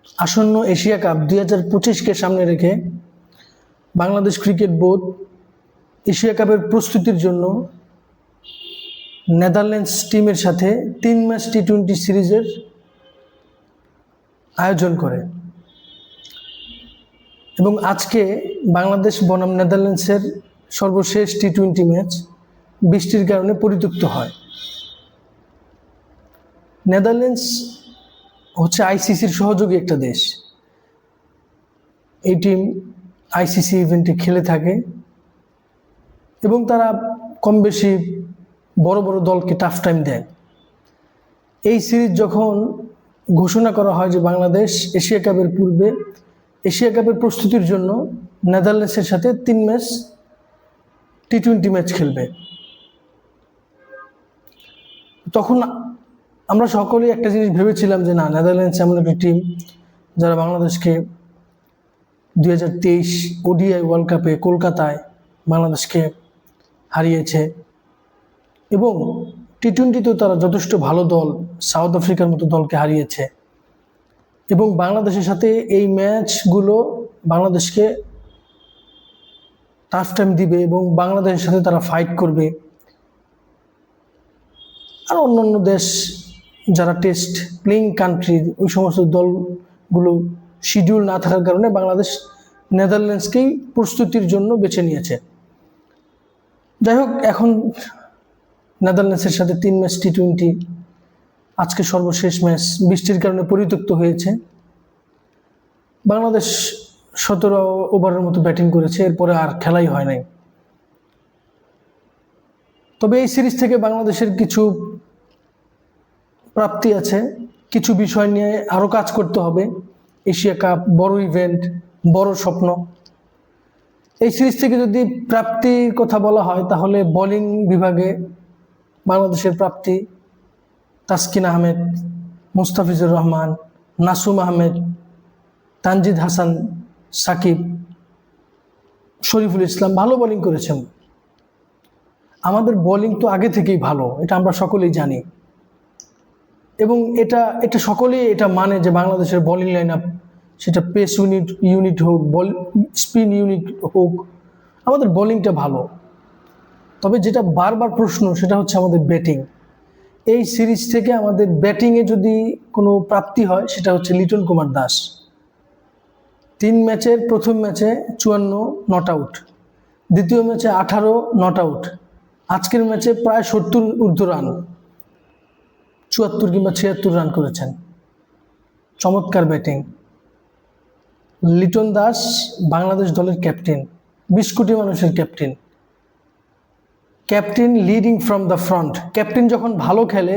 আসন্ন Asia cup 2025কে সামনে রেখে বাংলাদেশ ক্রিকেট বোর্ড এশিয়া কাপের প্রস্তুতির জন্য নেদারল্যান্ডস টিমের সাথে 3 ম্যাচ টি-20 সিরিজের আয়োজন করে এবং আজকে বাংলাদেশ বনাম নেদারল্যান্ডসের সর্বশেষ টি-20 ম্যাচ বৃষ্টির কারণে পরিত্যক্ত হয়। নেদারল্যান্ডস হচ্ছে আইসিসির সহযোগী একটা দেশ। এই টিম আইসিসি ইভেন্টে খেলে থাকে এবং তারা কম বেশি বড় বড় দলকে টাফ টাইম দেয়। এই সিরিজ যখন ঘোষণা করা হয় যে বাংলাদেশ এশিয়া কাপের পূর্বে এশিয়া কাপের প্রস্তুতির জন্য নেদারল্যান্ডসের সাথে 3 ম্যাচ টি-20 ম্যাচ খেলবে, তখন আমরা সকলেই একটা জিনিস ভেবেছিলাম যে না, নেদারল্যান্ডস এমন একটা টিম যারা বাংলাদেশকে 2023 ওডিআই ওয়ার্ল্ড কাপে কলকাতায় বাংলাদেশকে হারিয়েছে এবং টি-20তেও তারা যথেষ্ট ভালো দল সাউথ আফ্রিকার মতো দলকে হারিয়েছে এবং বাংলাদেশের সাথে এই ম্যাচগুলো বাংলাদেশকে টাফ টাইম দিবে এবং বাংলাদেশের সাথে তারা ফাইট করবে। আর অন্যান্য দেশ যারা টেস্ট প্লেইং কান্ট্রি, ওই সমস্ত দলগুলো শিডিউল না থাকার কারণে বাংলাদেশ নেদারল্যান্ডসকেই প্রস্তুতির জন্য বেছে নিয়েছে। যাই হোক, এখন নেদারল্যান্ডসের সাথে 3 ম্যাচ টি-20, আজকে সর্বশেষ ম্যাচ বৃষ্টির কারণে পরিত্যক্ত হয়েছে। বাংলাদেশ 17 ওভারের মতো ব্যাটিং করেছে, এরপরে আর খেলাই হয় নাই। তবে এই সিরিজ থেকে বাংলাদেশের কিছু প্রাপ্তি আছে, কিছু বিষয় নিয়ে আরও কাজ করতে হবে। এশিয়া কাপ বড় ইভেন্ট, বড় স্বপ্ন। এই সিরিজ থেকে যদি প্রাপ্তির কথা বলা হয় তাহলে বোলিং বিভাগে বাংলাদেশের প্রাপ্তি তাসকিন আহমেদ, মুস্তাফিজুর রহমান, নাসুম আহমেদ, তানজিদ হাসান, সাকিব, শরীফুল ইসলাম ভালো বোলিং করেছেন। আমাদের বোলিং তো আগে থেকেই ভালো, এটা আমরা সকলেই জানি এবং এটা সকলেই এটা মানে যে বাংলাদেশের বোলিং লাইন আপ, সেটা পেস ইউনিট হোক, স্পিন ইউনিট হোক, আমাদের বোলিংটা ভালো। তবে যেটা বারবার প্রশ্ন সেটা হচ্ছে আমাদের ব্যাটিং। এই সিরিজ থেকে আমাদের ব্যাটিংয়ে যদি কোনো প্রাপ্তি হয় সেটা হচ্ছে লিটন কুমার দাস। 3 ম্যাচের প্রথম ম্যাচে 54 নট আউট, দ্বিতীয় ম্যাচে 18 নট আউট, আজকের ম্যাচে প্রায় 70 ঊর্ধ্ব রান, 74 কিংবা 76 রান করেছেন। চমৎকার ব্যাটিং। লিটন দাস বাংলাদেশ দলের ক্যাপ্টেন, 20 কোটি মানুষের captain, captain leading from the front. Captain যখন ভালো খেলে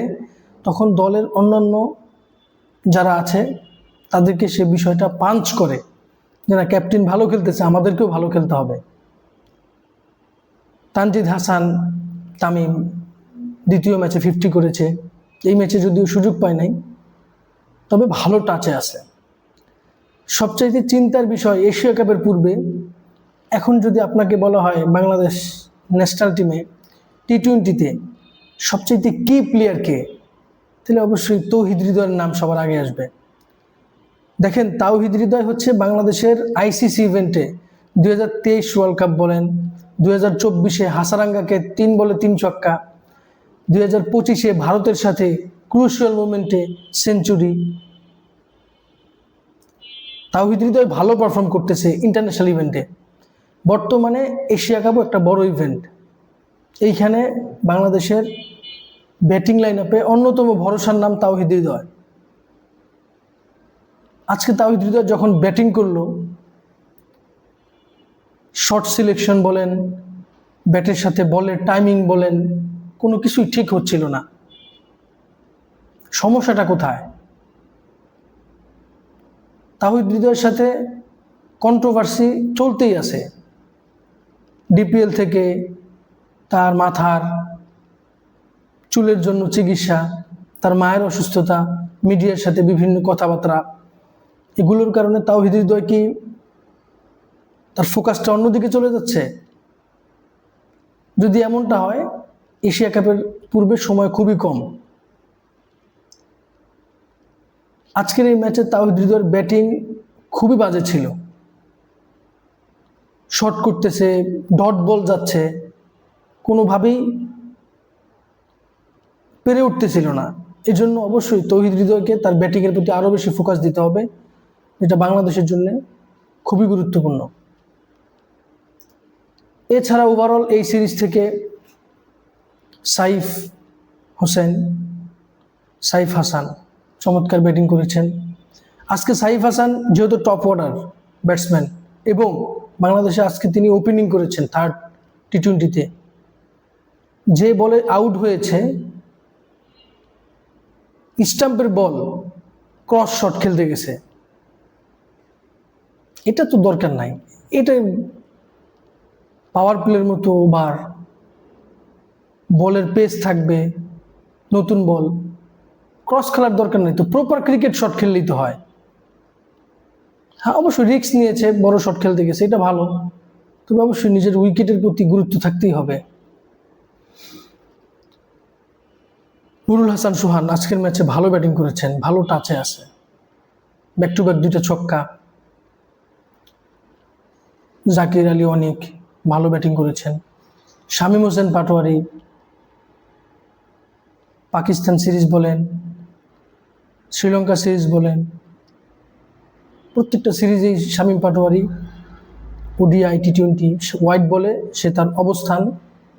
তখন দলের অন্যান্য যারা আছে তাদেরকে সে বিষয়টা পাঞ্চ করে যে না, ক্যাপ্টেন ভালো খেলতেছে, আমাদেরকেও ভালো খেলতে হবে। তানজিদ হাসান তামিম দ্বিতীয় ম্যাচে 50 করেছে। এই ম্যাচে যদিও সুযোগ পায় নাই, তবে ভালো টাচে আছে। সবচাইতে চিন্তার বিষয় এশিয়া কাপের পূর্বে এখন যদি আপনাকে বলা হয় বাংলাদেশ ন্যাশনাল টিমে টি-20তে সবচাইতে কি প্লেয়ার কে, তাহলে অবশ্যই তৌহিদ হৃদয়ের নাম সবার আগে আসবে। দেখেন, তাওহিদ হৃদয় হচ্ছে বাংলাদেশের আইসিসি ইভেন্টে 2023 ওয়ার্ল্ড কাপ বলেন, 2024 হাসারাঙ্গাকে 3 বলে 3 ছক্কা, 2025 ভারতের সাথে ক্রুশিয়াল মোমেন্টে সেঞ্চুরি। তাওহিদ হৃদয় ভালো পারফর্ম করতেছে ইন্টারন্যাশনাল ইভেন্টে। বর্তমানে এশিয়া কাপও একটা বড় ইভেন্ট, এইখানে বাংলাদেশের ব্যাটিং লাইন আপে অন্যতম ভরসার নাম তাওহিদ হৃদয়। আজকে তাওহিদ হৃদয় যখন ব্যাটিং করলো, শর্ট সিলেকশন বলেন, ব্যাটের সাথে বলের টাইমিং বলেন, কোনো কিছুই ঠিক হচ্ছিল না। সমস্যাটা কোথায়? তাওহিদ হৃদয়ের সাথে কন্ট্রোভার্সি চলতেই আছে। ডিপিএল থেকে তার মাথার চুলের জন্য চিকিৎসা, তার মায়ের অসুস্থতা, মিডিয়ার সাথে বিভিন্ন কথাবার্তা, এগুলোর কারণে তাওহিদ হৃদয় কি তার ফোকাসটা অন্যদিকে চলে যাচ্ছে? যদি এমনটা হয়, এশিয়া কাপের পূর্বে সময় খুবই কম। আজকের এই ম্যাচে তাওহিদ হৃদয়ের ব্যাটিং খুবই বাজে ছিল। শর্ট করতেছে, ডট বল যাচ্ছে, কোনোভাবেই পেরে উঠতেছিল না। এই জন্য অবশ্যই তাওহিদ হৃদয়কে তার ব্যাটিংয়ের প্রতি আরও বেশি ফোকাস দিতে হবে, যেটা বাংলাদেশের জন্য খুবই গুরুত্বপূর্ণ। এছাড়া ওভারঅল এই সিরিজ থেকে সাইফ হাসান চমৎকার ব্যাটিং করেছেন। আজকে সাইফ হাসান যেহেতু টপ অর্ডার ব্যাটসম্যান এবং বাংলাদেশে আজকে তিনি ওপেনিং করেছেন থার্ড টি20-তে, যে বলে আউট হয়েছে স্টাম্পের বল ক্রস শট খেলতে গেছে, এটা তো দরকার নাই। এটা পাওয়ার প্লের মতো ওভার, বলের পেস থাকবে, নতুন বল, ক্রস খেলার দরকার নেই, তো প্রপার ক্রিকেট শট খেললেই তো হয়। হ্যাঁ, অবশ্যই রিস্ক নিয়েছে, বড় শট খেলতে গেছে, এটা ভালো, তবে অবশ্যই নিজের উইকেটের প্রতি গুরুত্ব থাকতেই হবে। নুরুল হাসান সোহান আজকের ম্যাচে ভালো ব্যাটিং করেছেন, ভালো টাচে আছে, ব্যাক টু ব্যাক 2টা ছক্কা। জাকির আলী অনেক ভালো ব্যাটিং করেছেন। শামীম হোসেন পাটোয়ারি পাকিস্তান সিরিজ বলেন, শ্রীলঙ্কা সিরিজ বলেন, প্রত্যেকটা সিরিজেই শামীম পাটোয়ারি ওডিআই টি20 হোয়াইট বলে সে তার অবস্থান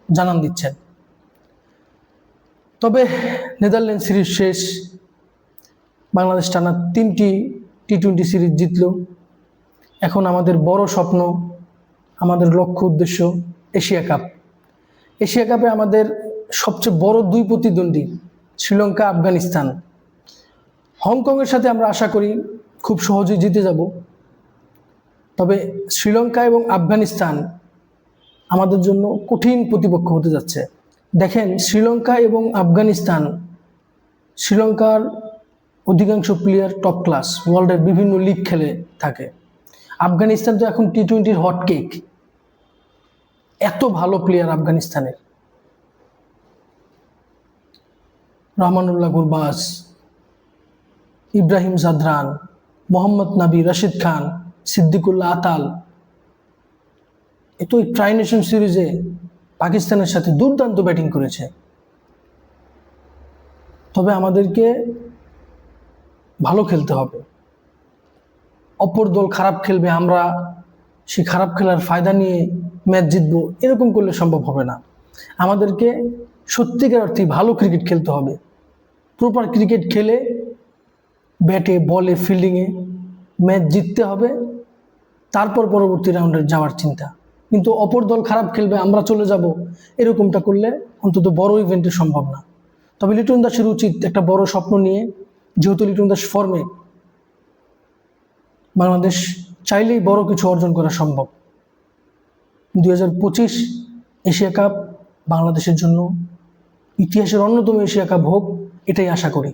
জানান দিচ্ছেন। তবে নেদারল্যান্ড সিরিজ শেষ, বাংলাদেশ টানা 3টি টি20 সিরিজ জিতল। এখন আমাদের বড় স্বপ্ন, আমাদের লক্ষ্য উদ্দেশ্য এশিয়া কাপ। এশিয়া কাপে আমাদের সবচেয়ে বড় 2 প্রতিদ্বন্দ্বী শ্রীলঙ্কা, আফগানিস্তান। হংকংয়ের সাথে আমরা আশা করি খুব সহজেই জিতে যাব, তবে শ্রীলঙ্কা এবং আফগানিস্তান আমাদের জন্য কঠিন প্রতিপক্ষ হতে যাচ্ছে। দেখেন, শ্রীলঙ্কা এবং আফগানিস্তান, শ্রীলঙ্কার অধিকাংশ প্লেয়ার টপ ক্লাস, ওয়ার্ল্ডের বিভিন্ন লিগ খেলে থাকে। আফগানিস্তান তো এখন টি20-র হট কেক, এত ভালো প্লেয়ার আফগানিস্তানের। রহমানুল্লাহ গুরবাজ, ইব্রাহিম জাদরান, মোহাম্মদ নাবি, রশিদ খান, সিদ্দিকুল্লাহ আতাল, এত ট্রাই নেশন সিরিজে পাকিস্তানের সাথে দুর্দান্ত ব্যাটিং করেছে। তবে আমাদেরকে ভালো খেলতে হবে। অপর দল খারাপ খেলবে, আমরা সেই খারাপ খেলার ফায়দা নিয়ে ম্যাচ জিতবো, এরকম করলে সম্ভব হবে না। আমাদেরকে সত্যিকার অর্থে ভালো ক্রিকেট খেলতে হবে, প্রপার ক্রিকেট খেলে ব্যাটে বলে ফিল্ডিংয়ে ম্যাচ জিততে হবে, তারপর পরবর্তী রাউন্ডে যাওয়ার চিন্তা। কিন্তু অপর দল খারাপ খেলবে, আমরা চলে যাব, এরকমটা করলে অন্তত বড় ইভেন্টে সম্ভব না। তবে লিটন দাসের উচিত একটা বড় স্বপ্ন নিয়ে, যেহেতু লিটন দাস ফর্মে, বাংলাদেশ চাইলেই বড় কিছু অর্জন করা সম্ভব। 2025 এশিয়া কাপ বাংলাদেশের জন্য ইতিহাসের অন্যতম এশিয়া কাপ হোক, এটাই আশা করি।